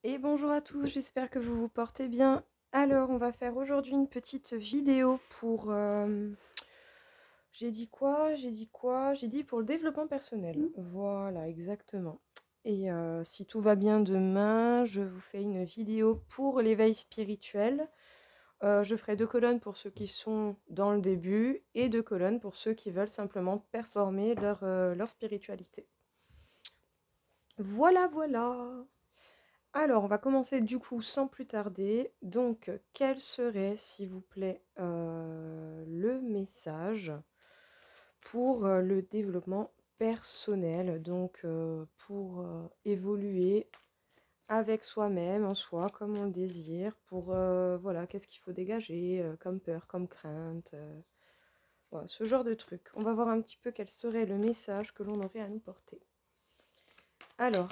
Et bonjour à tous, j'espère que vous vous portez bien. Alors, on va faire aujourd'hui une petite vidéo pour... j'ai dit quoi? J'ai dit pour le développement personnel. Voilà, exactement. Et si tout va bien demain, je vous fais une vidéo pour l'éveil spirituel. Je ferai 2 colonnes pour ceux qui sont dans le début et 2 colonnes pour ceux qui veulent simplement performer leur spiritualité. Voilà, voilà. Alors, on va commencer du coup sans plus tarder. Donc, quel serait, s'il vous plaît, le message pour le développement personnel? Donc, pour évoluer avec soi-même, en soi, comme on le désire, pour, voilà, qu'est-ce qu'il faut dégager comme peur, comme crainte, voilà, ce genre de truc. On va voir un petit peu quel serait le message que l'on aurait à nous porter. Alors,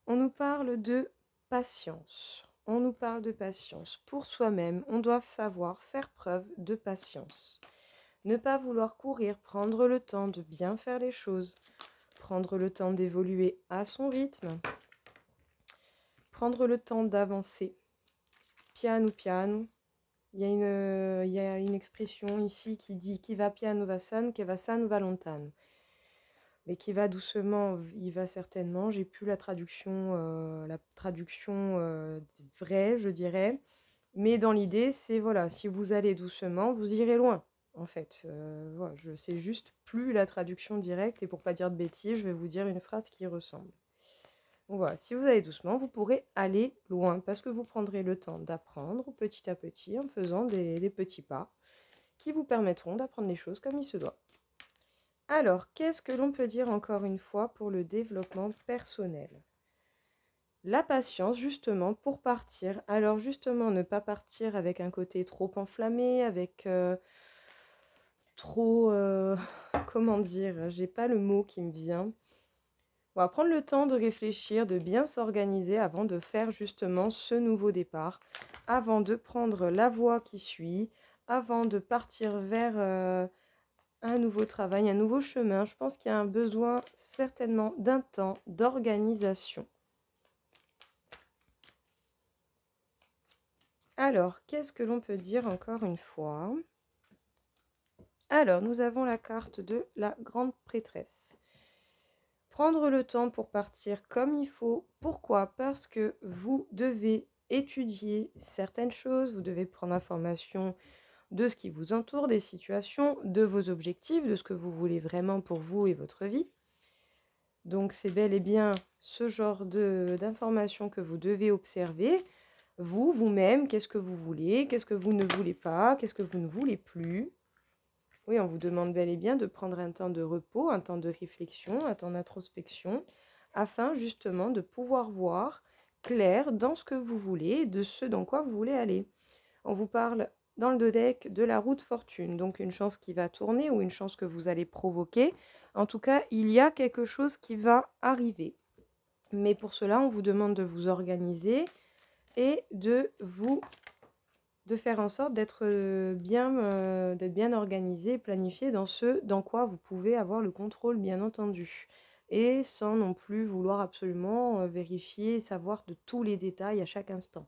on nous parle de patience. On nous parle de patience. Pour soi-même, on doit savoir faire preuve de patience. Ne pas vouloir courir, prendre le temps de bien faire les choses, prendre le temps d'évoluer à son rythme, prendre le temps d'avancer. Piano piano. Il y a une expression ici qui dit qui va piano va san, che va san va lontano. Mais qui va doucement, il va certainement. J'ai plus la traduction vraie, je dirais. Mais dans l'idée, c'est voilà, si vous allez doucement, vous irez loin, en fait. Voilà, je sais juste plus la traduction directe, et pour pas dire de bêtises, je vais vous dire une phrase qui ressemble. Donc voilà, si vous allez doucement, vous pourrez aller loin, parce que vous prendrez le temps d'apprendre petit à petit, en faisant des petits pas, qui vous permettront d'apprendre les choses comme il se doit. Alors, qu'est-ce que l'on peut dire encore une fois pour le développement personnel? La patience, justement, pour partir. Alors, justement, ne pas partir avec un côté trop enflammé, avec trop... comment dire? J'ai pas le mot qui me vient. On va prendre le temps de réfléchir, de bien s'organiser avant de faire justement ce nouveau départ, avant de prendre la voie qui suit, avant de partir vers un nouveau travail, un nouveau chemin. Je pense qu'il y a un besoin certainement d'un temps d'organisation. Alors, qu'est-ce que l'on peut dire encore une fois? Alors, nous avons la carte de la grande prêtresse. Prendre le temps pour partir comme il faut. Pourquoi? Parce que vous devez étudier certaines choses, vous devez prendre information de ce qui vous entoure, des situations, de vos objectifs, de ce que vous voulez vraiment pour vous et votre vie. Donc c'est bel et bien ce genre d'informations que vous devez observer. Vous-même, qu'est-ce que vous voulez, qu'est-ce que vous ne voulez pas, qu'est-ce que vous ne voulez plus. Oui, on vous demande bel et bien de prendre un temps de repos, un temps de réflexion, un temps d'introspection, afin justement de pouvoir voir clair dans ce que vous voulez et de ce dans quoi vous voulez aller. On vous parle dans le dodeck de la roue de fortune, donc une chance qui va tourner ou une chance que vous allez provoquer. En tout cas, il y a quelque chose qui va arriver. Mais pour cela, on vous demande de vous organiser et de faire en sorte d'être bien organisé, planifié dans ce dans quoi vous pouvez avoir le contrôle, bien entendu. Et sans non plus vouloir absolument vérifier, savoir de tous les détails à chaque instant.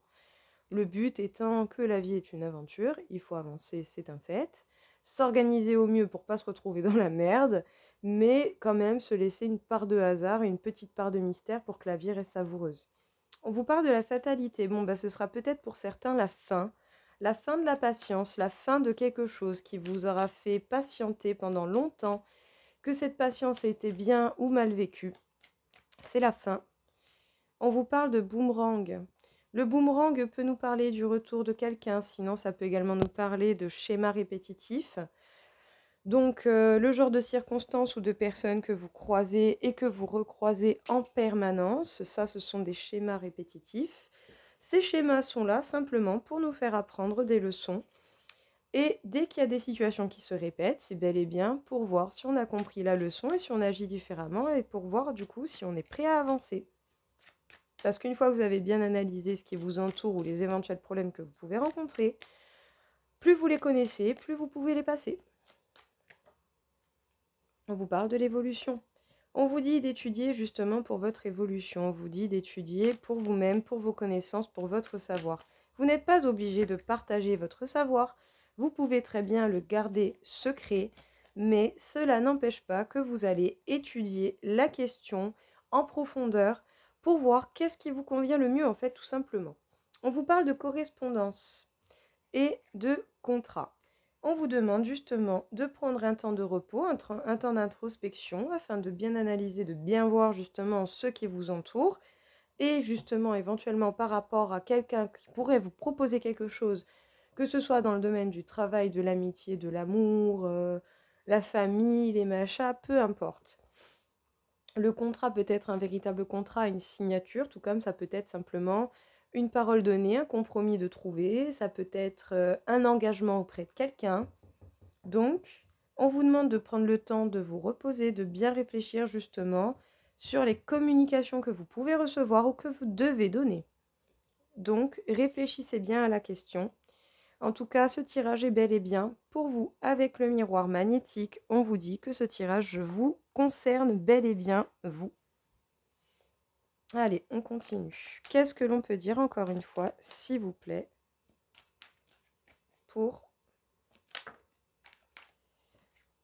Le but étant que la vie est une aventure, il faut avancer, c'est un fait. S'organiser au mieux pour pas se retrouver dans la merde, mais quand même se laisser une part de hasard et une petite part de mystère pour que la vie reste savoureuse. On vous parle de la fatalité. Bon, bah, ce sera peut-être pour certains la fin de la patience, la fin de quelque chose qui vous aura fait patienter pendant longtemps, que cette patience a été bien ou mal vécue. C'est la fin. On vous parle de boomerang. Le boomerang peut nous parler du retour de quelqu'un, sinon ça peut également nous parler de schémas répétitifs. Donc le genre de circonstances ou de personnes que vous croisez et que vous recroisez en permanence, ça ce sont des schémas répétitifs. Ces schémas sont là simplement pour nous faire apprendre des leçons. Et dès qu'il y a des situations qui se répètent, c'est bel et bien pour voir si on a compris la leçon et si on agit différemment et pour voir du coup si on est prêt à avancer. Parce qu'une fois que vous avez bien analysé ce qui vous entoure ou les éventuels problèmes que vous pouvez rencontrer, plus vous les connaissez, plus vous pouvez les passer. On vous parle de l'évolution. On vous dit d'étudier justement pour votre évolution, on vous dit d'étudier pour vous-même, pour vos connaissances, pour votre savoir. Vous n'êtes pas obligé de partager votre savoir, vous pouvez très bien le garder secret, mais cela n'empêche pas que vous allez étudier la question en profondeur pour voir qu'est-ce qui vous convient le mieux en fait tout simplement. On vous parle de correspondance et de contrat. On vous demande justement de prendre un temps de repos, un temps d'introspection afin de bien analyser, de bien voir justement ce qui vous entoure et justement éventuellement par rapport à quelqu'un qui pourrait vous proposer quelque chose, que ce soit dans le domaine du travail, de l'amitié, de l'amour, la famille, les machins, peu importe. Le contrat peut être un véritable contrat, une signature, tout comme ça peut être simplement une parole donnée, un compromis de trouver, ça peut être un engagement auprès de quelqu'un. Donc, on vous demande de prendre le temps de vous reposer, de bien réfléchir justement sur les communications que vous pouvez recevoir ou que vous devez donner. Donc, réfléchissez bien à la question. En tout cas, ce tirage est bel et bien pour vous. Avec le miroir magnétique, on vous dit que ce tirage vous concerne bel et bien vous. Allez, on continue. Qu'est-ce que l'on peut dire encore une fois, s'il vous plaît, pour...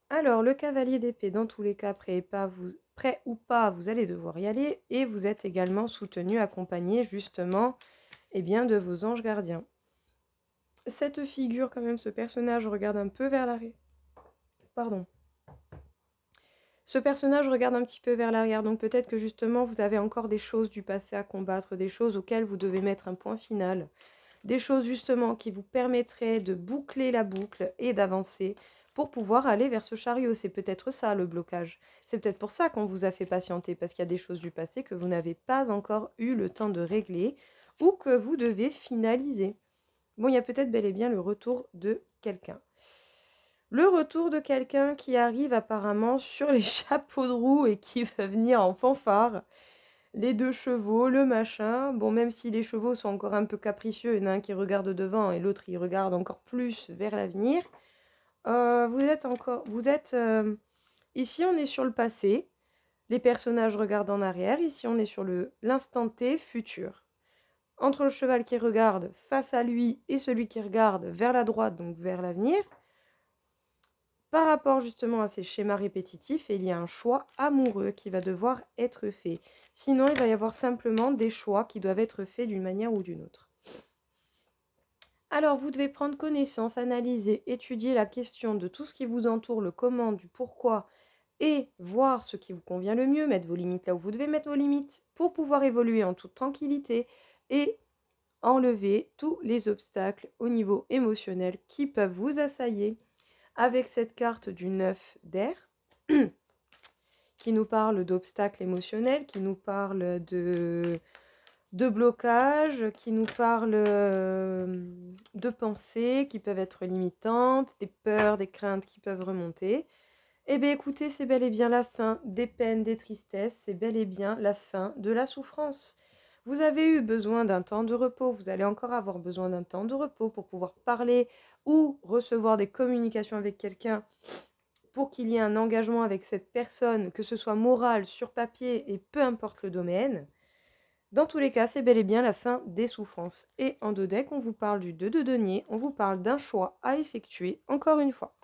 Alors, le cavalier d'épée, dans tous les cas, prêt ou pas, vous allez devoir y aller. Et vous êtes également soutenu, accompagné, justement, eh bien, de vos anges gardiens. Cette figure, quand même, ce personnage regarde un peu vers l'arrière. Pardon. Ce personnage regarde un petit peu vers l'arrière, donc peut-être que justement vous avez encore des choses du passé à combattre, des choses auxquelles vous devez mettre un point final, des choses justement qui vous permettraient de boucler la boucle et d'avancer pour pouvoir aller vers ce chariot. C'est peut-être ça le blocage. C'est peut-être pour ça qu'on vous a fait patienter, parce qu'il y a des choses du passé que vous n'avez pas encore eu le temps de régler ou que vous devez finaliser. Bon, il y a peut-être bel et bien le retour de quelqu'un. Le retour de quelqu'un qui arrive apparemment sur les chapeaux de roue et qui va venir en fanfare. Les deux chevaux, le machin. Bon, même si les chevaux sont encore un peu capricieux, il y en a un qui regarde devant et l'autre il regarde encore plus vers l'avenir. Ici on est sur le passé. Les personnages regardent en arrière. Ici on est sur l'instant T futur. Entre le cheval qui regarde face à lui et celui qui regarde vers la droite, donc vers l'avenir. Par rapport justement à ces schémas répétitifs, il y a un choix amoureux qui va devoir être fait. Sinon, il va y avoir simplement des choix qui doivent être faits d'une manière ou d'une autre. Alors, vous devez prendre connaissance, analyser, étudier la question de tout ce qui vous entoure, le comment, du pourquoi, et voir ce qui vous convient le mieux, mettre vos limites là où vous devez mettre vos limites, pour pouvoir évoluer en toute tranquillité et enlever tous les obstacles au niveau émotionnel qui peuvent vous assailler. Avec cette carte du 9 d'air, qui nous parle d'obstacles émotionnels, qui nous parle de blocage, qui nous parle de pensées qui peuvent être limitantes, des peurs, des craintes qui peuvent remonter. Eh bien écoutez, c'est bel et bien la fin des peines, des tristesses, c'est bel et bien la fin de la souffrance. Vous avez eu besoin d'un temps de repos, vous allez encore avoir besoin d'un temps de repos pour pouvoir parler ou recevoir des communications avec quelqu'un pour qu'il y ait un engagement avec cette personne, que ce soit moral, sur papier et peu importe le domaine. Dans tous les cas, c'est bel et bien la fin des souffrances. Et en deux decks, on vous parle du 2 de denier, on vous parle d'un choix à effectuer, encore une fois.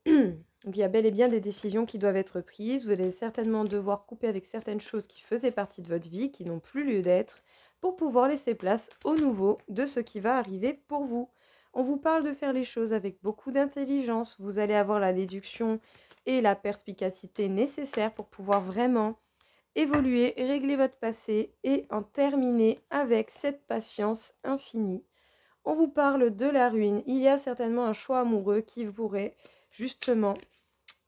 Donc il y a bel et bien des décisions qui doivent être prises. Vous allez certainement devoir couper avec certaines choses qui faisaient partie de votre vie, qui n'ont plus lieu d'être, pour pouvoir laisser place au nouveau de ce qui va arriver pour vous. On vous parle de faire les choses avec beaucoup d'intelligence. Vous allez avoir la déduction et la perspicacité nécessaires pour pouvoir vraiment évoluer, régler votre passé et en terminer avec cette patience infinie. On vous parle de la ruine. Il y a certainement un choix amoureux qui pourrait justement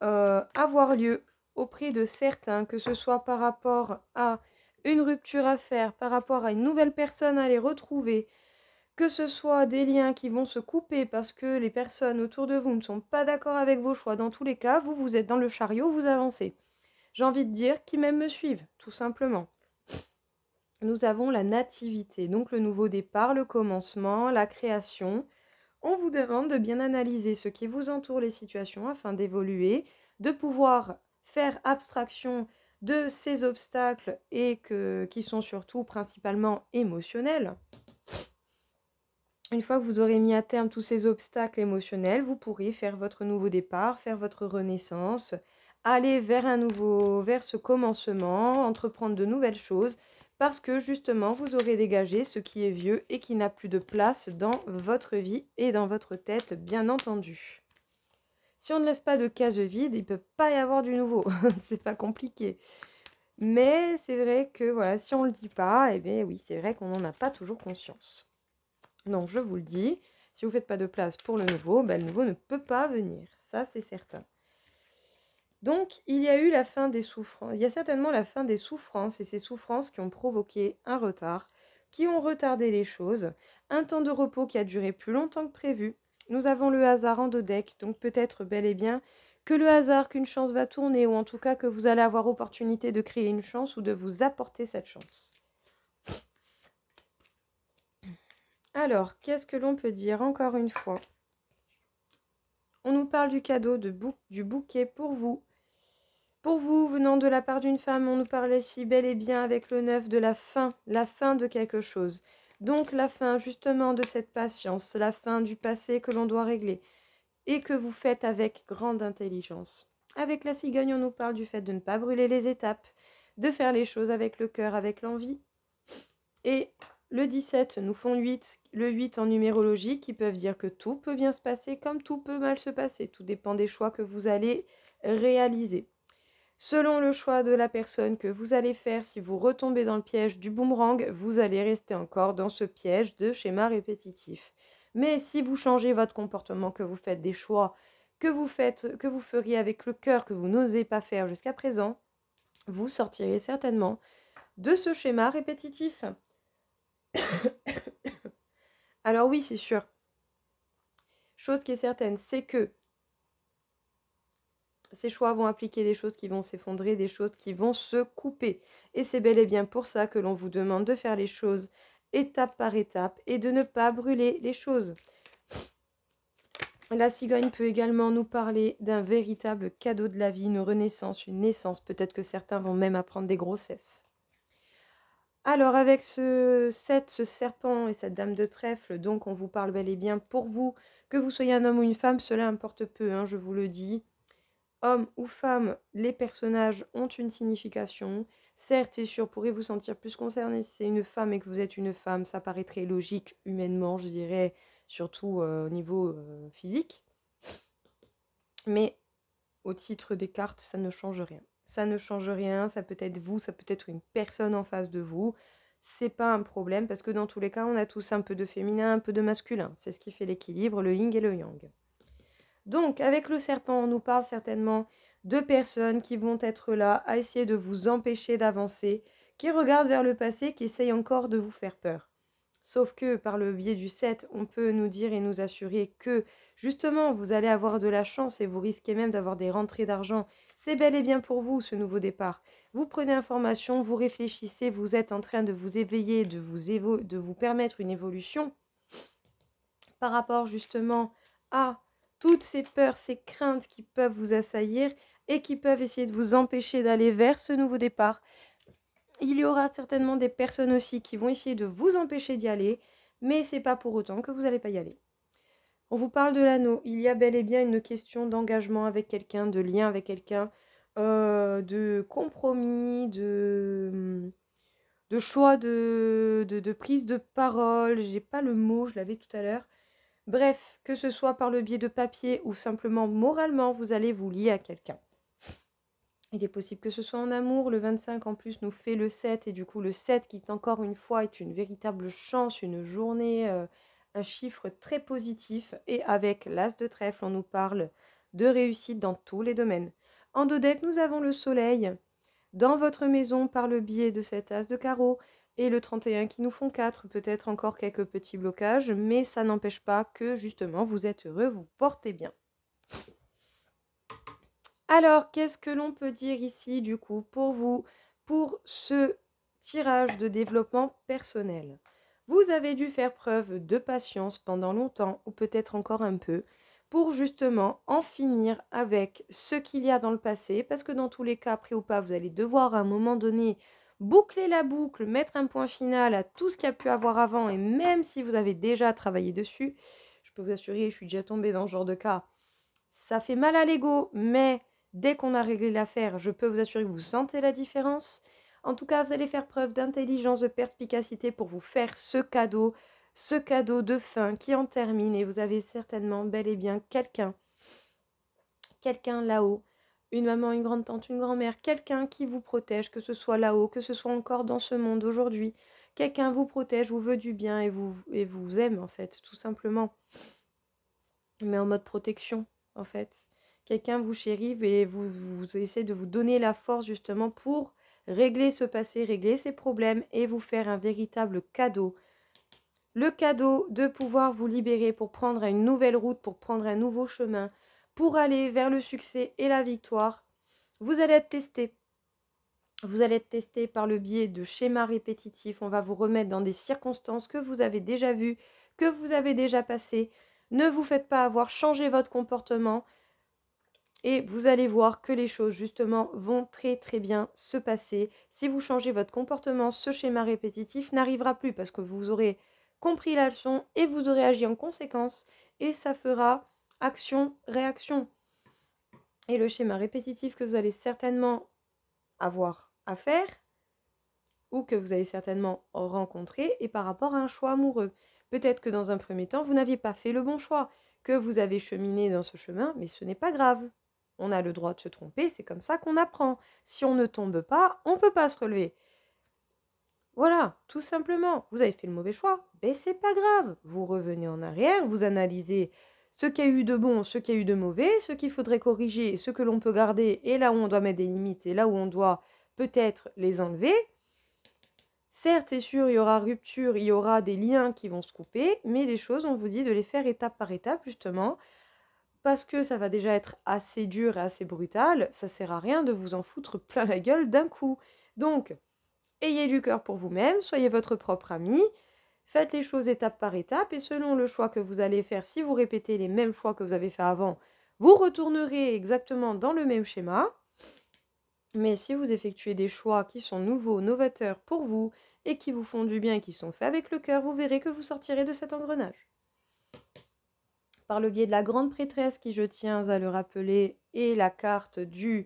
avoir lieu auprès de certains, que ce soit par rapport à une rupture à faire, par rapport à une nouvelle personne à les retrouver, que ce soit des liens qui vont se couper parce que les personnes autour de vous ne sont pas d'accord avec vos choix. Dans tous les cas, vous êtes dans le chariot, vous avancez. J'ai envie de dire qui même me suivent, tout simplement. Nous avons la nativité, donc le nouveau départ, le commencement, la création. On vous demande de bien analyser ce qui vous entoure, les situations, afin d'évoluer, de pouvoir faire abstraction de ces obstacles et qui sont surtout principalement émotionnels. Une fois que vous aurez mis à terme tous ces obstacles émotionnels, vous pourrez faire votre nouveau départ, faire votre renaissance, aller vers ce commencement, entreprendre de nouvelles choses, parce que justement, vous aurez dégagé ce qui est vieux et qui n'a plus de place dans votre vie et dans votre tête, bien entendu. Si on ne laisse pas de case vide, il ne peut pas y avoir du nouveau. C'est pas compliqué. Mais c'est vrai que voilà, si on ne le dit pas, eh bien oui, c'est vrai qu'on n'en a pas toujours conscience. Donc je vous le dis, si vous ne faites pas de place pour le nouveau, ben, le nouveau ne peut pas venir. Ça, c'est certain. Donc, il y a eu la fin des souffrances. Il y a certainement la fin des souffrances et ces souffrances qui ont provoqué un retard, qui ont retardé les choses, un temps de repos qui a duré plus longtemps que prévu. Nous avons le hasard en dodeck, donc peut-être bel et bien que le hasard, qu'une chance va tourner, ou en tout cas que vous allez avoir opportunité de créer une chance ou de vous apporter cette chance. Alors, qu'est-ce que l'on peut dire encore une fois? On nous parle du cadeau, du bouquet pour vous. Pour vous, venant de la part d'une femme, on nous parle ici bel et bien avec le 9 de la fin de quelque chose. Donc la fin justement de cette patience, la fin du passé que l'on doit régler et que vous faites avec grande intelligence. Avec la cigogne, on nous parle du fait de ne pas brûler les étapes, de faire les choses avec le cœur, avec l'envie. Et le 17 nous font 8, le 8 en numérologie, qui peuvent dire que tout peut bien se passer comme tout peut mal se passer. Tout dépend des choix que vous allez réaliser. Selon le choix de la personne que vous allez faire, si vous retombez dans le piège du boomerang, vous allez rester encore dans ce piège de schéma répétitif. Mais si vous changez votre comportement, que vous faites des choix que vous feriez avec le cœur, que vous n'osez pas faire jusqu'à présent, vous sortirez certainement de ce schéma répétitif. Alors oui, c'est sûr. Chose qui est certaine, c'est que ces choix vont impliquer des choses qui vont s'effondrer, des choses qui vont se couper. Et c'est bel et bien pour ça que l'on vous demande de faire les choses étape par étape et de ne pas brûler les choses. La cigogne peut également nous parler d'un véritable cadeau de la vie, une renaissance, une naissance. Peut-être que certains vont même apprendre des grossesses. Alors avec ce serpent et cette dame de trèfle, donc on vous parle bel et bien pour vous, que vous soyez un homme ou une femme, cela importe peu, hein, je vous le dis. Homme ou femme, les personnages ont une signification. Certes, c'est sûr, pourrez vous sentir plus concerné si c'est une femme et que vous êtes une femme, ça paraîtrait logique humainement, je dirais, surtout au niveau physique. Mais au titre des cartes, ça ne change rien. Ça ne change rien, ça peut être vous, ça peut être une personne en face de vous. C'est pas un problème parce que dans tous les cas, on a tous un peu de féminin, un peu de masculin. C'est ce qui fait l'équilibre, le yin et le yang. Donc, avec le serpent, on nous parle certainement de personnes qui vont être là à essayer de vous empêcher d'avancer, qui regardent vers le passé, qui essayent encore de vous faire peur. Sauf que par le biais du 7, on peut nous dire et nous assurer que justement, vous allez avoir de la chance et vous risquez même d'avoir des rentrées d'argent. C'est bel et bien pour vous ce nouveau départ. Vous prenez information, vous réfléchissez, vous êtes en train de vous éveiller, de vous permettre une évolution par rapport justement à toutes ces peurs, ces craintes qui peuvent vous assaillir et qui peuvent essayer de vous empêcher d'aller vers ce nouveau départ. Il y aura certainement des personnes aussi qui vont essayer de vous empêcher d'y aller, mais c'est pas pour autant que vous n'allez pas y aller. On vous parle de l'anneau. Il y a bel et bien une question d'engagement avec quelqu'un, de lien avec quelqu'un, de compromis, de choix de prise de parole. J'ai pas le mot, je l'avais tout à l'heure. Bref, que ce soit par le biais de papier ou simplement moralement, vous allez vous lier à quelqu'un. Il est possible que ce soit en amour. Le 25 en plus nous fait le 7 et du coup le 7 qui encore une fois est une véritable chance, une journée, un chiffre très positif. Et avec l'as de trèfle, on nous parle de réussite dans tous les domaines. En dodeck, nous avons le soleil dans votre maison par le biais de cet as de carreau et le 31 qui nous font 4, peut-être encore quelques petits blocages, mais ça n'empêche pas que justement vous êtes heureux, vous portez bien. Alors, qu'est-ce que l'on peut dire ici du coup pour vous, pour ce tirage de développement personnel? Vous avez dû faire preuve de patience pendant longtemps ou peut-être encore un peu pour justement en finir avec ce qu'il y a dans le passé, parce que dans tous les cas, après ou pas, vous allez devoir à un moment donné boucler la boucle, mettre un point final à tout ce qu'il y a pu avoir avant, et même si vous avez déjà travaillé dessus, je peux vous assurer, je suis déjà tombée dans ce genre de cas, ça fait mal à l'ego, mais dès qu'on a réglé l'affaire, je peux vous assurer que vous sentez la différence. En tout cas, vous allez faire preuve d'intelligence, de perspicacité pour vous faire ce cadeau de fin qui en termine, et vous avez certainement bel et bien quelqu'un là-haut, une maman, une grande-tante, une grand-mère, quelqu'un qui vous protège, que ce soit là-haut, que ce soit encore dans ce monde aujourd'hui. Quelqu'un vous protège, vous veut du bien et vous aime en fait, tout simplement. Mais en mode protection, en fait. Quelqu'un vous chérit et vous essaie de vous donner la force justement pour régler ce passé, régler ses problèmes et vous faire un véritable cadeau. Le cadeau de pouvoir vous libérer pour prendre une nouvelle route, pour prendre un nouveau chemin, pour aller vers le succès et la victoire. Vous allez être testé. Vous allez être testé par le biais de schémas répétitifs. On va vous remettre dans des circonstances que vous avez déjà vues, que vous avez déjà passées. Ne vous faites pas avoir, changez votre comportement et vous allez voir que les choses justement vont très très bien se passer. Si vous changez votre comportement, ce schéma répétitif n'arrivera plus parce que vous aurez compris la leçon et vous aurez agi en conséquence et ça fera action-réaction. Et le schéma répétitif que vous allez certainement avoir à faire ou que vous allez certainement rencontrer est par rapport à un choix amoureux. Peut-être que dans un premier temps, vous n'aviez pas fait le bon choix, que vous avez cheminé dans ce chemin, mais ce n'est pas grave. On a le droit de se tromper, c'est comme ça qu'on apprend. Si on ne tombe pas, on ne peut pas se relever. Voilà, tout simplement. Vous avez fait le mauvais choix, mais c'est pas grave. Vous revenez en arrière, vous analysez ce qu'il y a eu de bon, ce qu'il y a eu de mauvais, ce qu'il faudrait corriger, ce que l'on peut garder, et là où on doit mettre des limites, et là où on doit peut-être les enlever. Certes, c'est sûr, il y aura rupture, il y aura des liens qui vont se couper, mais les choses, on vous dit de les faire étape par étape, justement, parce que ça va déjà être assez dur et assez brutal, ça sert à rien de vous en foutre plein la gueule d'un coup. Donc, ayez du cœur pour vous-même, soyez votre propre ami, faites les choses étape par étape, et selon le choix que vous allez faire, si vous répétez les mêmes choix que vous avez fait avant, vous retournerez exactement dans le même schéma. Mais si vous effectuez des choix qui sont nouveaux, novateurs pour vous, et qui vous font du bien et qui sont faits avec le cœur, vous verrez que vous sortirez de cet engrenage. Par le biais de la grande prêtresse qui, je tiens à le rappeler, est la carte de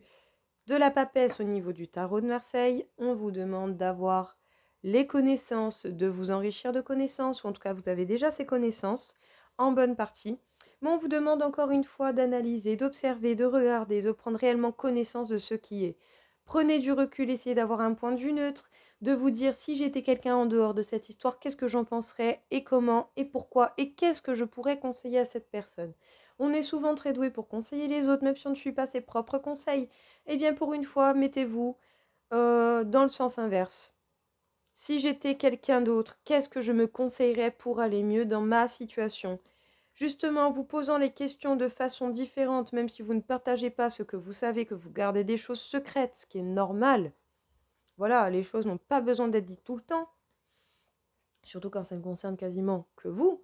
la papesse au niveau du tarot de Marseille, on vous demande d'avoir les connaissances, de vous enrichir de connaissances, ou en tout cas vous avez déjà ces connaissances en bonne partie. Mais on vous demande encore une fois d'analyser, d'observer, de regarder, de prendre réellement connaissance de ce qui est. Prenez du recul, essayez d'avoir un point de vue neutre, de vous dire si j'étais quelqu'un en dehors de cette histoire, qu'est-ce que j'en penserais et comment et pourquoi et qu'est-ce que je pourrais conseiller à cette personne. On est souvent très doué pour conseiller les autres, même si on ne suit pas ses propres conseils. Eh bien, pour une fois, mettez-vous dans le sens inverse. Si j'étais quelqu'un d'autre, qu'est-ce que je me conseillerais pour aller mieux dans ma situation? Justement, en vous posant les questions de façon différente, même si vous ne partagez pas ce que vous savez, que vous gardez des choses secrètes, ce qui est normal. Voilà, les choses n'ont pas besoin d'être dites tout le temps, surtout quand ça ne concerne quasiment que vous.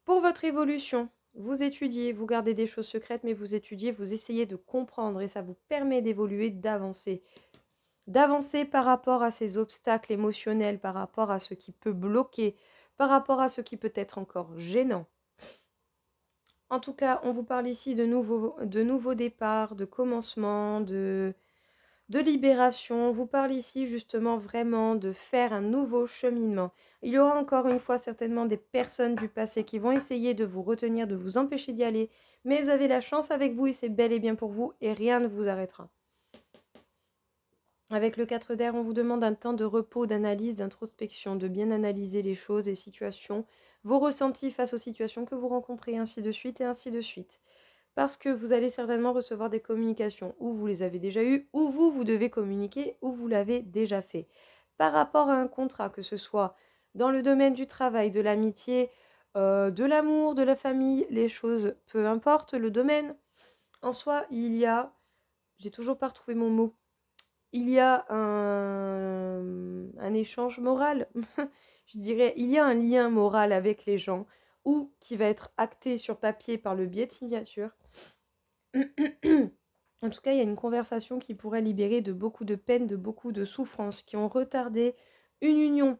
Pour votre évolution, vous étudiez, vous gardez des choses secrètes, mais vous étudiez, vous essayez de comprendre et ça vous permet d'évoluer, d'avancer. D'avancer par rapport à ces obstacles émotionnels, par rapport à ce qui peut bloquer, par rapport à ce qui peut être encore gênant. En tout cas, on vous parle ici de nouveaux départs, de commencement, de libération. On vous parle ici justement vraiment de faire un nouveau cheminement. Il y aura encore une fois certainement des personnes du passé qui vont essayer de vous retenir, de vous empêcher d'y aller, mais vous avez la chance avec vous et c'est bel et bien pour vous et rien ne vous arrêtera. Avec le 4 d'air, on vous demande un temps de repos, d'analyse, d'introspection, de bien analyser les choses et situations, vos ressentis face aux situations que vous rencontrez, ainsi de suite et ainsi de suite. Parce que vous allez certainement recevoir des communications, ou vous les avez déjà eues, ou vous devez communiquer, ou vous l'avez déjà fait. Par rapport à un contrat, que ce soit dans le domaine du travail, de l'amitié, de l'amour, de la famille, les choses, peu importe le domaine, en soi, j'ai toujours pas retrouvé mon mot, il y a un échange moral, je dirais, il y a un lien moral avec les gens. ou qui va être acté sur papier par le biais de signature. En tout cas, il y a une conversation qui pourrait libérer de beaucoup de peine, de beaucoup de souffrances qui ont retardé une union,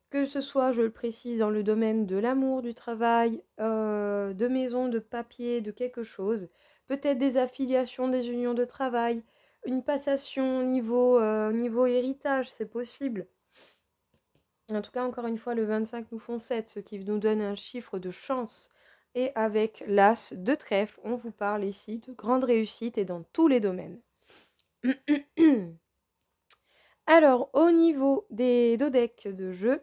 que ce soit, je le précise, dans le domaine de l'amour, du travail, de maison, de papier, de quelque chose. Peut-être des affiliations, des unions de travail, une passation niveau héritage, c'est possible. En tout cas, encore une fois, le 25 nous font 7, ce qui nous donne un chiffre de chance. Et avec l'As de trèfle, on vous parle ici de grande réussite et dans tous les domaines. Alors, au niveau des deux decks de jeu,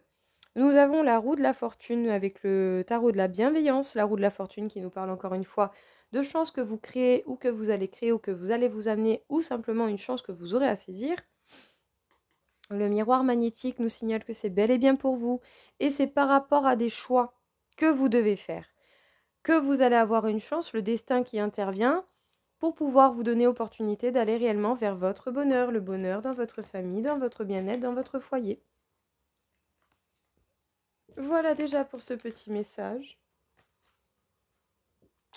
nous avons la roue de la fortune avec le tarot de la bienveillance, la roue de la fortune qui nous parle encore une fois de chances que vous créez ou que vous allez créer ou que vous allez vous amener ou simplement une chance que vous aurez à saisir. Le miroir magnétique nous signale que c'est bel et bien pour vous et c'est par rapport à des choix que vous devez faire, que vous allez avoir une chance, le destin qui intervient pour pouvoir vous donner opportunité d'aller réellement vers votre bonheur, le bonheur dans votre famille, dans votre bien-être, dans votre foyer. Voilà déjà pour ce petit message.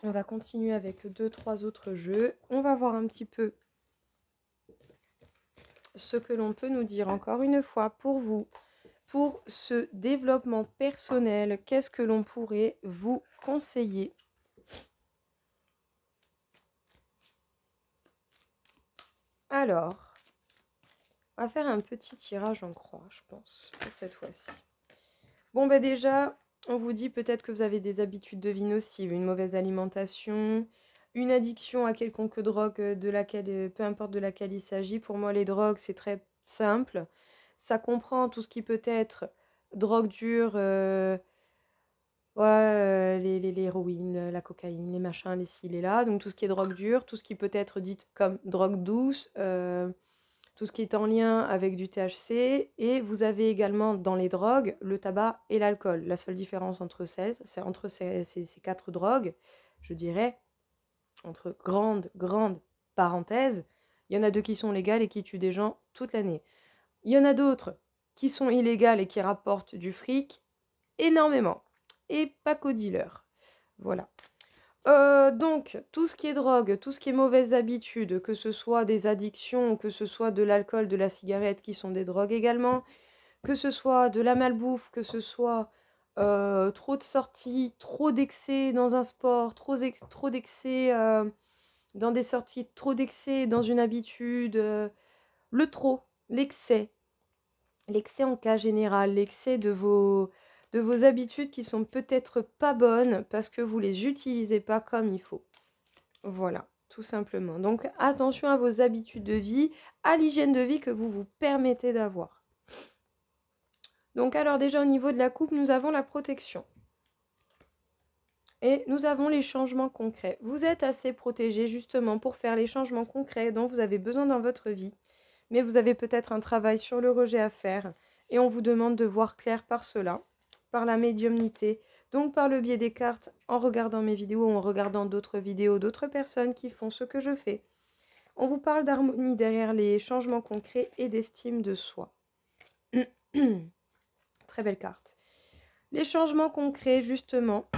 On va continuer avec 2-3 autres jeux. On va voir un petit peu ce que l'on peut nous dire encore une fois pour vous. Pour ce développement personnel, qu'est-ce que l'on pourrait vous conseiller? Alors, on va faire un petit tirage en croix, je pense, pour cette fois-ci. Bon, ben déjà, on vous dit peut-être que vous avez des habitudes de vie nocives, une mauvaise alimentation, une addiction à quelconque drogue de laquelle, peu importe de laquelle il s'agit. Pour moi, les drogues, c'est très simple. Ça comprend tout ce qui peut être drogue dure, ouais, l'héroïne, la cocaïne, les machins, les ci, les là. Donc tout ce qui est drogue dure, tout ce qui peut être dite comme drogue douce, tout ce qui est en lien avec du THC. Et vous avez également dans les drogues le tabac et l'alcool. La seule différence entre ces quatre drogues, je dirais, entre grandes parenthèses, il y en a deux qui sont légales et qui tuent des gens toute l'année. Il y en a d'autres qui sont illégales et qui rapportent du fric énormément. Et pas qu'aux dealers. Voilà. Donc, tout ce qui est drogue, tout ce qui est mauvaises habitudes, que ce soit des addictions, que ce soit de l'alcool, de la cigarette, qui sont des drogues également, que ce soit de la malbouffe, que ce soit trop de sorties, trop d'excès dans un sport, trop d'excès dans des sorties, trop d'excès dans une habitude, le trop, l'excès en cas général, l'excès de vos habitudes qui sont peut-être pas bonnes parce que vous les utilisez pas comme il faut. Voilà, tout simplement. Donc attention à vos habitudes de vie, à l'hygiène de vie que vous vous permettez d'avoir. Donc alors déjà au niveau de la coupe, nous avons la protection. Et nous avons les changements concrets. Vous êtes assez protégé justement pour faire les changements concrets dont vous avez besoin dans votre vie. Mais vous avez peut-être un travail sur le rejet à faire. Et on vous demande de voir clair par cela, par la médiumnité, donc par le biais des cartes, en regardant mes vidéos ou en regardant d'autres vidéos d'autres personnes qui font ce que je fais. On vous parle d'harmonie derrière les changements concrets et d'estime de soi. Très belle carte. Les changements concrets, justement,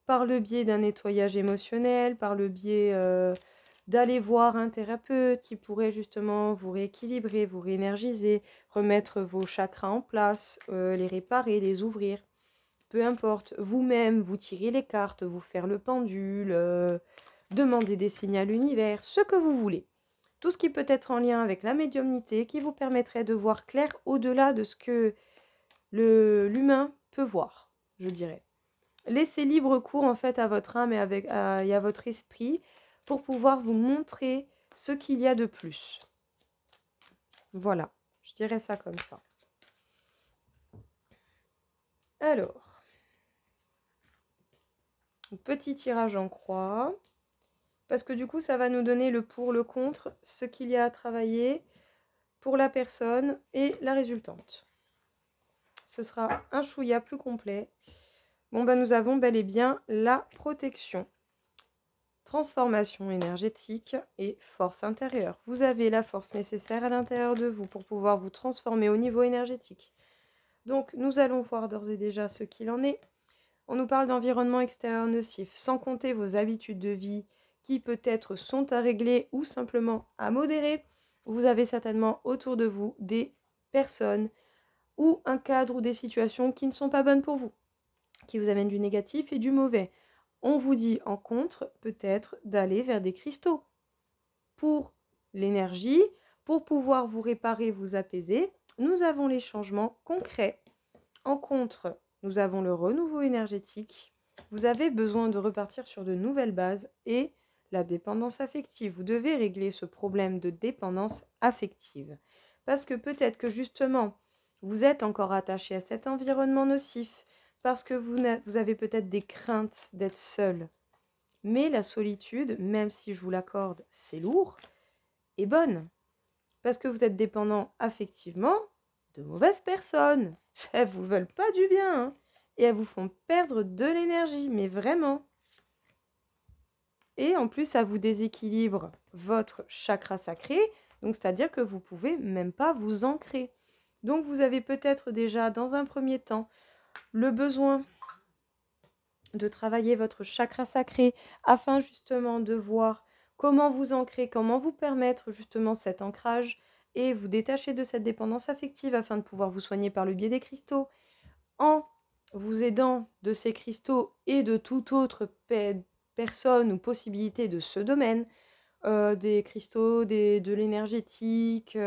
par le biais d'un nettoyage émotionnel, par le biais d'aller voir un thérapeute qui pourrait justement vous rééquilibrer, vous réénergiser, remettre vos chakras en place, les réparer, les ouvrir. Peu importe, vous-même, vous tirer les cartes, vous faire le pendule, demander des signes à l'univers, ce que vous voulez. Tout ce qui peut être en lien avec la médiumnité qui vous permettrait de voir clair au-delà de ce que l'humain peut voir, je dirais. Laissez libre cours en fait à votre âme et à votre esprit pour pouvoir vous montrer ce qu'il y a de plus. Voilà, je dirais ça comme ça. Alors, petit tirage en croix, parce que du coup ça va nous donner le pour, le contre, ce qu'il y a à travailler pour la personne et la résultante. Ce sera un chouïa plus complet. Bon, ben nous avons bel et bien la protection, transformation énergétique et force intérieure. Vous avez la force nécessaire à l'intérieur de vous pour pouvoir vous transformer au niveau énergétique. Donc, nous allons voir d'ores et déjà ce qu'il en est. On nous parle d'environnement extérieur nocif, sans compter vos habitudes de vie qui peut-être sont à régler ou simplement à modérer. Vous avez certainement autour de vous des personnes ou un cadre ou des situations qui ne sont pas bonnes pour vous, qui vous amènent du négatif et du mauvais. On vous dit en contre peut-être d'aller vers des cristaux pour l'énergie, pour pouvoir vous réparer, vous apaiser. Nous avons les changements concrets. En contre, nous avons le renouveau énergétique. Vous avez besoin de repartir sur de nouvelles bases et la dépendance affective. Vous devez régler ce problème de dépendance affective. Parce que peut-être que justement, vous êtes encore attaché à cet environnement nocif, parce que vous avez peut-être des craintes d'être seul. Mais la solitude, même si je vous l'accorde, c'est lourd, est bonne. Parce que vous êtes dépendant affectivement de mauvaises personnes. Elles vous veulent pas du bien, hein. Et elles vous font perdre de l'énergie, mais vraiment. Et en plus, ça vous déséquilibre votre chakra sacré, donc c'est-à-dire que vous pouvez même pas vous ancrer. Donc vous avez peut-être déjà, dans un premier temps, le besoin de travailler votre chakra sacré afin justement de voir comment vous ancrer, comment vous permettre justement cet ancrage et vous détacher de cette dépendance affective afin de pouvoir vous soigner par le biais des cristaux en vous aidant de ces cristaux et de toute autre personne ou possibilité de ce domaine, des cristaux, de l'énergétique,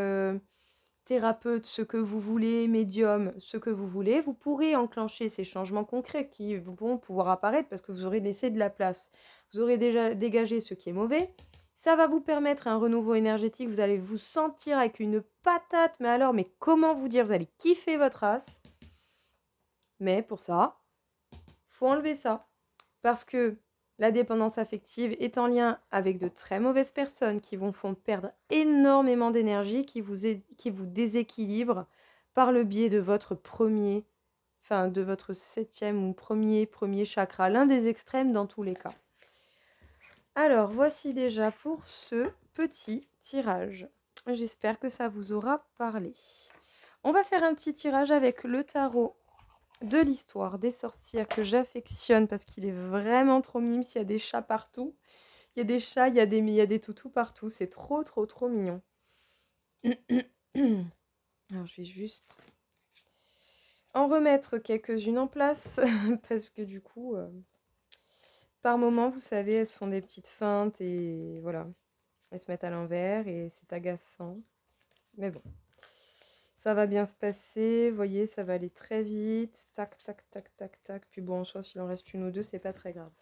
thérapeute, ce que vous voulez, médium, ce que vous voulez, vous pourrez enclencher ces changements concrets qui vont pouvoir apparaître parce que vous aurez laissé de la place. Vous aurez déjà dégagé ce qui est mauvais. Ça va vous permettre un renouveau énergétique. Vous allez vous sentir avec une patate. Mais alors, mais comment vous dire? Vous allez kiffer votre race. Mais pour ça, faut enlever ça. Parce que la dépendance affective est en lien avec de très mauvaises personnes qui vous font perdre énormément d'énergie, qui vous déséquilibrent par le biais de votre de votre septième ou premier chakra, l'un des extrêmes dans tous les cas. Alors, voici déjà pour ce petit tirage. J'espère que ça vous aura parlé. On va faire un petit tirage avec le tarot de l'histoire des sorcières que j'affectionne parce qu'il est vraiment trop mime. S'il y a des chats partout, il y a des chats, il y a des toutous partout. C'est trop, trop, trop mignon. Alors, je vais juste en remettre quelques-unes en place parce que du coup, par moment, vous savez, elles se font des petites feintes et voilà. Elles se mettent à l'envers et c'est agaçant. Mais bon. Ça va bien se passer, vous voyez, ça va aller très vite. Tac, tac, tac, tac, tac. Puis bon, en soi, s'il en reste une ou deux, c'est pas très grave.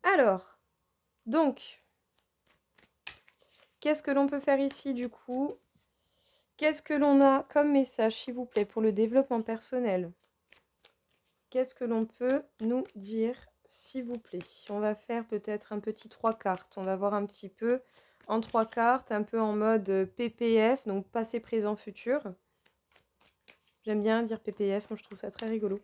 Alors, donc, qu'est-ce que l'on peut faire ici du coup? Qu'est-ce que l'on a comme message, s'il vous plaît, pour le développement personnel? Qu'est-ce que l'on peut nous dire, s'il vous plaît? On va faire peut-être un petit 3 cartes. On va voir un petit peu en 3 cartes, un peu en mode PPF, donc passé, présent, futur. J'aime bien dire PPF, moi je trouve ça très rigolo.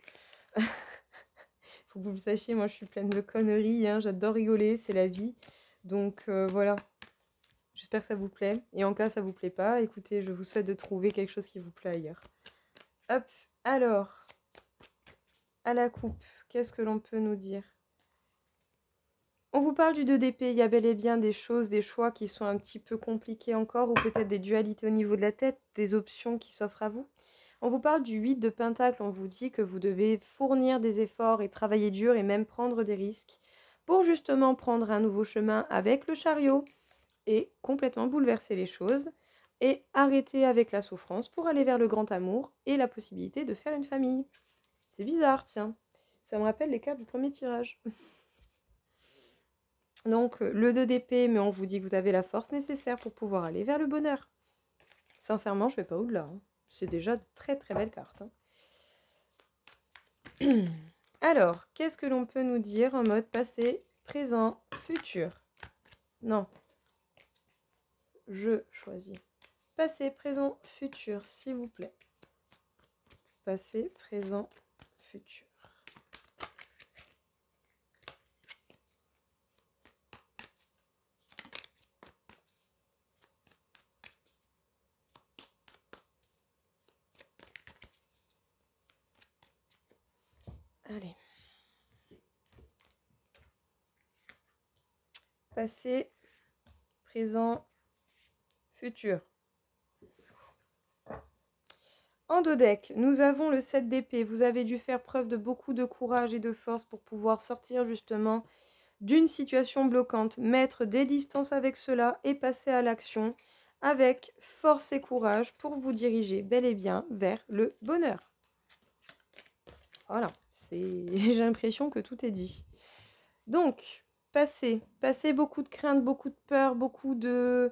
Faut que vous le sachiez, moi je suis pleine de conneries, hein, j'adore rigoler, c'est la vie. Donc voilà, j'espère que ça vous plaît. Et en cas ça vous plaît pas, écoutez, je vous souhaite de trouver quelque chose qui vous plaît ailleurs. Hop, alors, à la coupe, qu'est-ce que l'on peut nous dire? On vous parle du 2 d'épée, il y a bel et bien des choses, des choix qui sont un petit peu compliqués encore, ou peut-être des dualités au niveau de la tête, des options qui s'offrent à vous. On vous parle du 8 de Pentacle, on vous dit que vous devez fournir des efforts et travailler dur et même prendre des risques pour justement prendre un nouveau chemin avec le chariot et complètement bouleverser les choses et arrêter avec la souffrance pour aller vers le grand amour et la possibilité de faire une famille. C'est bizarre, tiens. Ça me rappelle les cartes du premier tirage. Donc, le 2 d'épée, mais on vous dit que vous avez la force nécessaire pour pouvoir aller vers le bonheur. Sincèrement, je ne vais pas au-delà. Hein. C'est déjà de très très belles cartes. Hein. Alors, qu'est-ce que l'on peut nous dire en mode passé, présent, futur? Non. Je choisis. Passé, présent, futur, s'il vous plaît. Passé, présent, futur. passé, présent, futur. En dos deck, nous avons le 7 d'épée. Vous avez dû faire preuve de beaucoup de courage et de force pour pouvoir sortir justement d'une situation bloquante, mettre des distances avec cela et passer à l'action avec force et courage pour vous diriger bel et bien vers le bonheur. Voilà, j'ai l'impression que tout est dit. Donc, passez beaucoup de craintes, beaucoup de peur, beaucoup de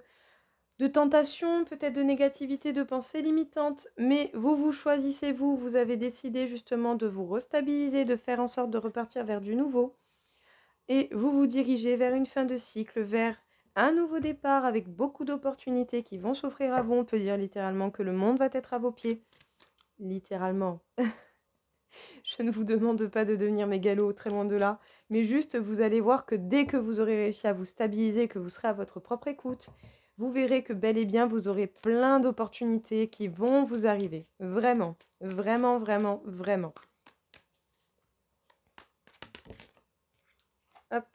tentation, peut-être de négativité, de pensées limitantes, mais vous choisissez, vous avez décidé justement de vous restabiliser, de faire en sorte de repartir vers du nouveau, et vous vous dirigez vers une fin de cycle, vers un nouveau départ avec beaucoup d'opportunités qui vont s'offrir à vous. On peut dire littéralement que le monde va être à vos pieds. Littéralement. Je ne vous demande pas de devenir mégalo, très loin de là, mais juste vous allez voir que dès que vous aurez réussi à vous stabiliser, que vous serez à votre propre écoute, vous verrez que bel et bien vous aurez plein d'opportunités qui vont vous arriver. Vraiment, vraiment, vraiment, vraiment. Hop.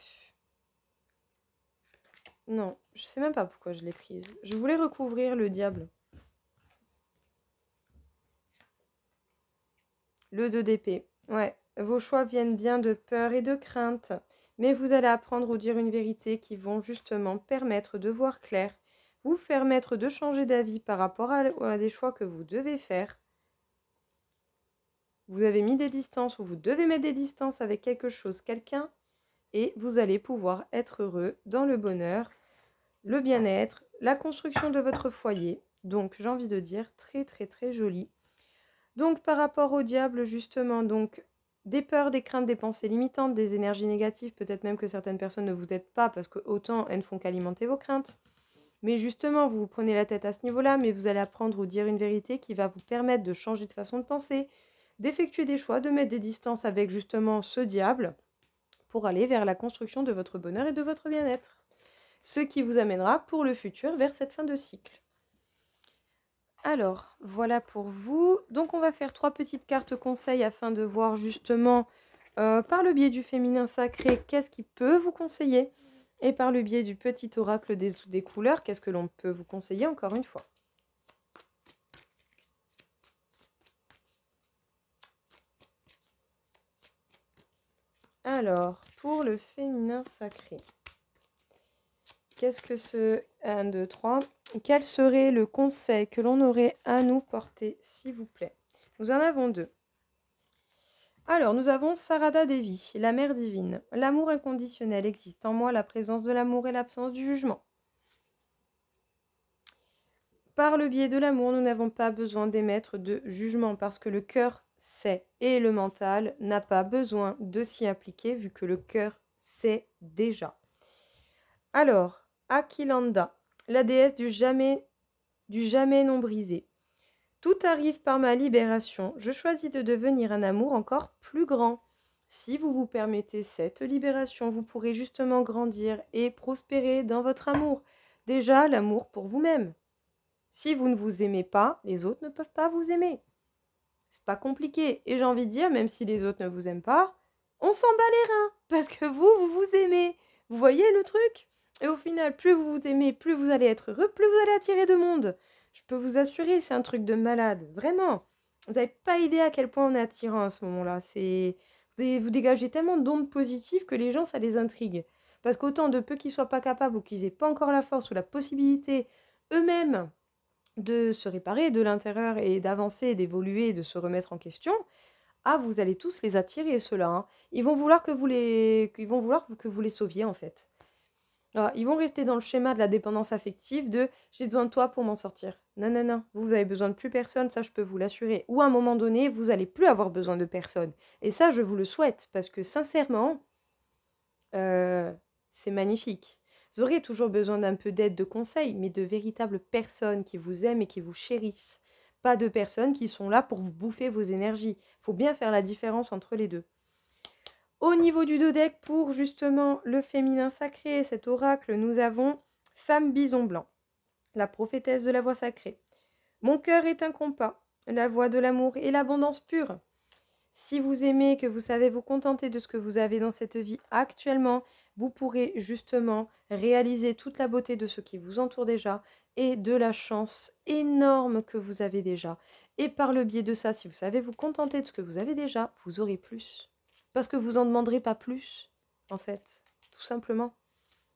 Non, je sais même pas pourquoi je l'ai prise. Je voulais recouvrir le diable. Le 2 d'épée. Ouais, vos choix viennent bien de peur et de crainte, mais vous allez apprendre ou dire une vérité qui vont justement permettre de voir clair, vous permettre de changer d'avis par rapport à des choix que vous devez faire. Vous avez mis des distances ou vous devez mettre des distances avec quelque chose, quelqu'un, et vous allez pouvoir être heureux dans le bonheur, le bien-être, la construction de votre foyer. Donc, j'ai envie de dire très, très, très joli. Donc, par rapport au diable, justement, donc, des peurs, des craintes, des pensées limitantes, des énergies négatives, peut-être même que certaines personnes ne vous aident pas parce que autant elles ne font qu'alimenter vos craintes. Mais justement, vous vous prenez la tête à ce niveau-là, mais vous allez apprendre ou dire une vérité qui va vous permettre de changer de façon de penser, d'effectuer des choix, de mettre des distances avec justement ce diable pour aller vers la construction de votre bonheur et de votre bien-être. Ce qui vous amènera pour le futur vers cette fin de cycle. Alors, voilà pour vous. Donc, on va faire 3 petites cartes conseils afin de voir justement, par le biais du féminin sacré, qu'est-ce qui peut vous conseiller. Et par le biais du petit oracle des couleurs, qu'est-ce que l'on peut vous conseiller encore une fois. Alors, pour le féminin sacré, qu'est-ce que ce 1, 2, 3 Quel serait le conseil que l'on aurait à nous porter, s'il vous plaît? Nous en avons 2. Alors, nous avons Sarada Devi, la mère divine. L'amour inconditionnel existe en moi, la présence de l'amour et l'absence du jugement. Par le biais de l'amour, nous n'avons pas besoin d'émettre de jugement parce que le cœur sait et le mental n'a pas besoin de s'y appliquer vu que le cœur sait déjà. Alors, Akilanda, la déesse du jamais non brisé. Tout arrive par ma libération. Je choisis de devenir un amour encore plus grand. Si vous vous permettez cette libération, vous pourrez justement grandir et prospérer dans votre amour. Déjà, l'amour pour vous-même. Si vous ne vous aimez pas, les autres ne peuvent pas vous aimer. C'est pas compliqué. Et j'ai envie de dire, même si les autres ne vous aiment pas, on s'en bat les reins. Parce que vous vous aimez. Vous voyez le truc? Et au final, plus vous vous aimez, plus vous allez être heureux, plus vous allez attirer de monde. Je peux vous assurer, c'est un truc de malade. Vraiment. Vous n'avez pas idée à quel point on est attirant à ce moment-là. Vous dégagez tellement d'ondes positives que les gens, ça les intrigue. Parce qu'autant de peu qu'ils soient pas capables ou qu'ils n'aient pas encore la force ou la possibilité eux-mêmes de se réparer de l'intérieur et d'avancer, d'évoluer, de se remettre en question, ah, vous allez tous les attirer, ceux-là. Hein. Ils vont vouloir que vous les sauviez, en fait. Alors, ils vont rester dans le schéma de la dépendance affective de « j'ai besoin de toi pour m'en sortir ». Non, non, non, vous avez besoin de plus personne, ça je peux vous l'assurer. Ou à un moment donné, vous n'allez plus avoir besoin de personne. Et ça, je vous le souhaite, parce que sincèrement, c'est magnifique. Vous aurez toujours besoin d'un peu d'aide, de conseils, mais de véritables personnes qui vous aiment et qui vous chérissent. Pas de personnes qui sont là pour vous bouffer vos énergies. Il faut bien faire la différence entre les deux. Au niveau du dodeck, pour justement le féminin sacré, cet oracle, nous avons Femme Bison Blanc, la prophétesse de la voix sacrée. Mon cœur est un compas, la voix de l'amour et l'abondance pure. Si vous aimez, que vous savez vous contenter de ce que vous avez dans cette vie actuellement, vous pourrez justement réaliser toute la beauté de ce qui vous entoure déjà et de la chance énorme que vous avez déjà. Et par le biais de ça, si vous savez vous contenter de ce que vous avez déjà, vous aurez plus. Parce que vous n'en demanderez pas plus, en fait, tout simplement.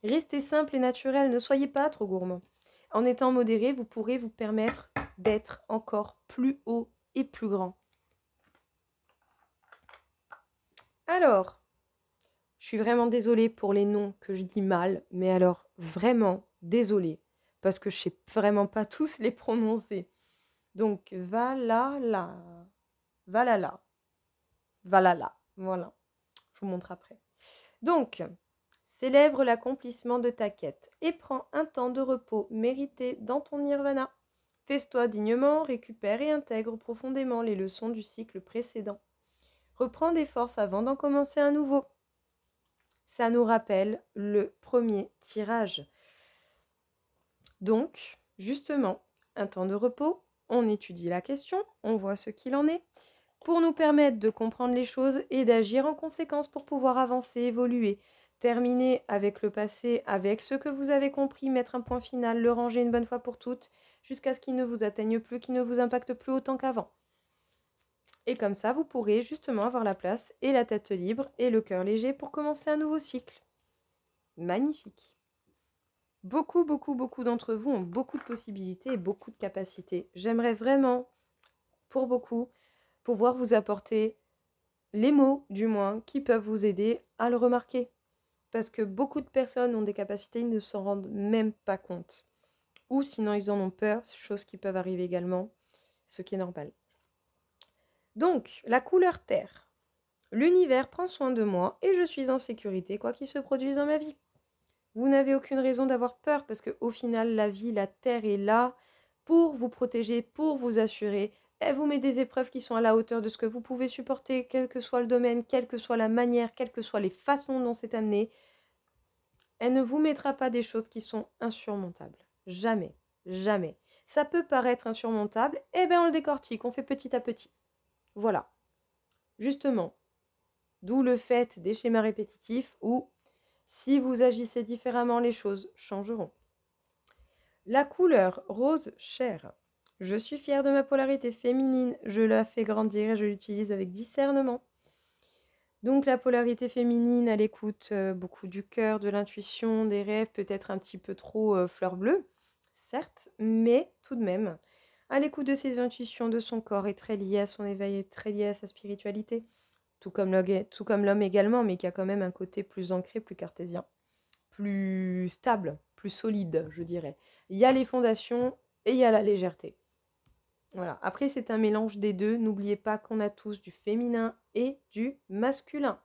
Restez simple et naturel, ne soyez pas trop gourmand. En étant modéré, vous pourrez vous permettre d'être encore plus haut et plus grand. Alors, je suis vraiment désolée pour les noms que je dis mal, mais alors vraiment désolée, parce que je sais vraiment pas tous les prononcer. Donc, Valhalla, Valhalla, Valhalla, voilà, je vous montre après. Donc, célèbre l'accomplissement de ta quête et prends un temps de repos mérité dans ton nirvana. Fais-toi dignement, récupère et intègre profondément les leçons du cycle précédent. Reprends des forces avant d'en commencer un nouveau. Ça nous rappelle le premier tirage. Donc, justement, un temps de repos, on étudie la question, on voit ce qu'il en est, pour nous permettre de comprendre les choses et d'agir en conséquence pour pouvoir avancer, évoluer, terminer avec le passé, avec ce que vous avez compris, mettre un point final, le ranger une bonne fois pour toutes, jusqu'à ce qu'il ne vous atteigne plus, qu'il ne vous impacte plus autant qu'avant. Et comme ça, vous pourrez justement avoir la place et la tête libre et le cœur léger pour commencer un nouveau cycle. Magnifique. Beaucoup d'entre vous ont beaucoup de possibilités et beaucoup de capacités. J'aimerais vraiment, pour beaucoup, pouvoir vous apporter les mots, du moins, qui peuvent vous aider à le remarquer. Parce que beaucoup de personnes ont des capacités, ils ne s'en rendent même pas compte. Ou sinon, ils en ont peur, chose qui peuvent arriver également, ce qui est normal. Donc, la couleur terre. L'univers prend soin de moi et je suis en sécurité quoi qu'il se produise dans ma vie. Vous n'avez aucune raison d'avoir peur parce qu'au final, la vie, la terre est là pour vous protéger, pour vous assurer. Elle vous met des épreuves qui sont à la hauteur de ce que vous pouvez supporter, quel que soit le domaine, quelle que soit la manière, quelles que soient les façons dont c'est amené. Elle ne vous mettra pas des choses qui sont insurmontables. Jamais, jamais. Ça peut paraître insurmontable, eh bien on le décortique, on fait petit à petit. Voilà. Justement, d'où le fait des schémas répétitifs où si vous agissez différemment, les choses changeront. La couleur rose chair. Je suis fière de ma polarité féminine, je la fais grandir et je l'utilise avec discernement. Donc la polarité féminine, elle écoute beaucoup du cœur, de l'intuition, des rêves, peut-être un petit peu trop fleur bleue, certes, mais tout de même. À l'écoute de ses intuitions, de son corps, est très liée à son éveil, est très liée à sa spiritualité, tout comme l'homme également, mais qui a quand même un côté plus ancré, plus cartésien, plus stable, plus solide, je dirais. Il y a les fondations et il y a la légèreté. Voilà. Après, c'est un mélange des deux. N'oubliez pas qu'on a tous du féminin et du masculin.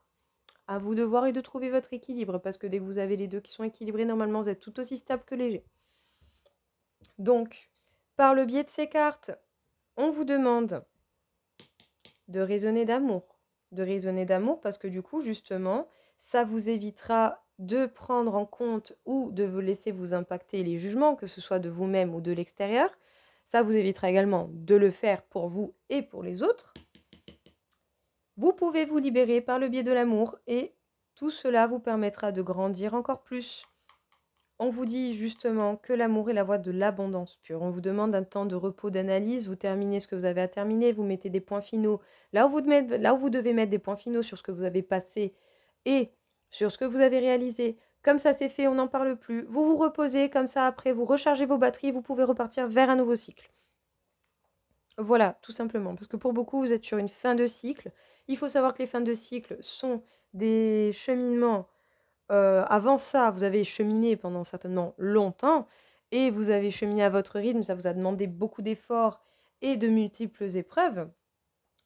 À vous de voir et de trouver votre équilibre, parce que dès que vous avez les deux qui sont équilibrés, normalement, vous êtes tout aussi stable que léger. Donc, par le biais de ces cartes, on vous demande de raisonner d'amour. De raisonner d'amour parce que du coup, justement, ça vous évitera de prendre en compte ou de vous laisser vous impacter les jugements, que ce soit de vous-même ou de l'extérieur. Ça vous évitera également de le faire pour vous et pour les autres. Vous pouvez vous libérer par le biais de l'amour et tout cela vous permettra de grandir encore plus. On vous dit justement que l'amour est la voie de l'abondance pure. On vous demande un temps de repos, d'analyse, vous terminez ce que vous avez à terminer, vous mettez des points finaux. Là où vous devez mettre des points finaux sur ce que vous avez passé et sur ce que vous avez réalisé. Comme ça c'est fait, on n'en parle plus. Vous vous reposez, comme ça après vous rechargez vos batteries, vous pouvez repartir vers un nouveau cycle. Voilà, tout simplement. Parce que pour beaucoup, vous êtes sur une fin de cycle. Il faut savoir que les fins de cycle sont des cheminements. Avant ça, vous avez cheminé pendant certainement longtemps et vous avez cheminé à votre rythme. Ça vous a demandé beaucoup d'efforts et de multiples épreuves.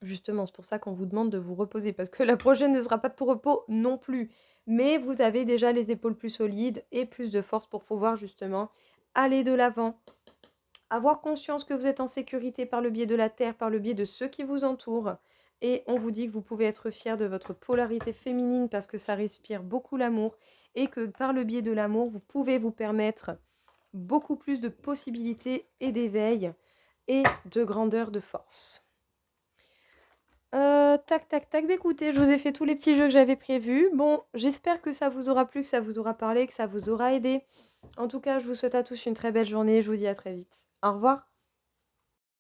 Justement, c'est pour ça qu'on vous demande de vous reposer parce que la prochaine ne sera pas de tout repos non plus. Mais vous avez déjà les épaules plus solides et plus de force pour pouvoir justement aller de l'avant. Avoir conscience que vous êtes en sécurité par le biais de la terre, par le biais de ceux qui vous entourent. Et on vous dit que vous pouvez être fier de votre polarité féminine parce que ça respire beaucoup l'amour et que par le biais de l'amour, vous pouvez vous permettre beaucoup plus de possibilités et d'éveil et de grandeur de force. Tac, tac, tac. Bah, écoutez, je vous ai fait tous les petits jeux que j'avais prévus. Bon, j'espère que ça vous aura plu, que ça vous aura parlé, que ça vous aura aidé. En tout cas, je vous souhaite à tous une très belle journée. Je vous dis à très vite. Au revoir.